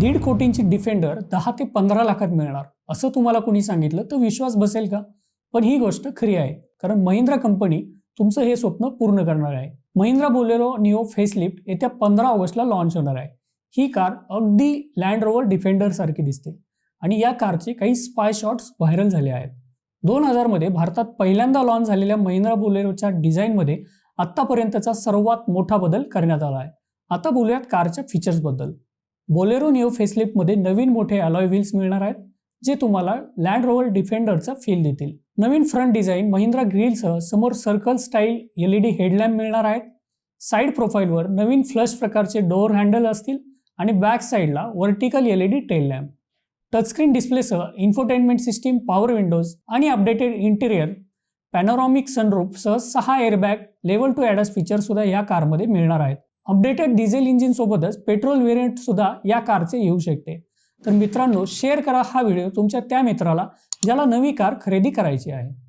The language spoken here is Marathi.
दीड कोटींची डिफेंडर 10 ते 15 लाखात मिळणार असं तुम्हाला कोणी सांगितलं तर विश्वास बसेल का? पण ही गोष्ट खरी आहे, कारण महिंद्रा कंपनी तुमचं हे स्वप्न पूर्ण करणार आहे. महिंद्रा बोलेरो निओ फेसलिफ्ट येत्या 15 ऑगस्टला लॉन्च होणार आहे. ही कार अगदी लँड रोव्हर डिफेंडर सारखी दिसते आणि या कारचे काही स्पाय शॉट्स व्हायरल झाले आहेत. 2000 मध्ये भारतात पहिल्यांदा लॉन्च झालेल्या महिंद्रा बोलेरोच्या डिझाईनमध्ये आतापर्यंतचा सर्वात मोठा बदल करण्यात आला आहे. आता बोलूयात कारच्या फीचर्सबद्दल. बोलेरो निओ फेसलिफ्टमध्ये नवीन मोठे अलॉय व्हील्स मिळणार आहेत, जे तुम्हाला लँड रोव्हर डिफेंडरचा फील देतील. नवीन फ्रंट डिझाईन महिंद्रा ग्रिलसह समोर सर्कल स्टाईल LED हेडलॅम्प मिळणार आहेत. साईड प्रोफाईलवर नवीन फ्लश प्रकारचे डोअर हँडल असतील आणि बॅक साईडला vertical LED tail lamp. Touchscreen डिस्प्लेसह इन्फोटेनमेंट सिस्टीम, पॉवर विंडोज आणि अपडेटेड इंटिरियर, पॅनोरॉमिक सनरूफसह 6 एअरबॅग, लेव्हल 2 ADAS फीचर सुद्धा या कारमध्ये मिळणार आहेत. अपडेटेड डिझेल इंजिन सोबतच पेट्रोल व्हेरियंट सुद्धा या कारचे येऊ शकते. तर मित्रांनो, शेअर करा हा व्हिडिओ तुमच्या त्या मित्राला ज्याला नवी कार खरेदी करायची आहे.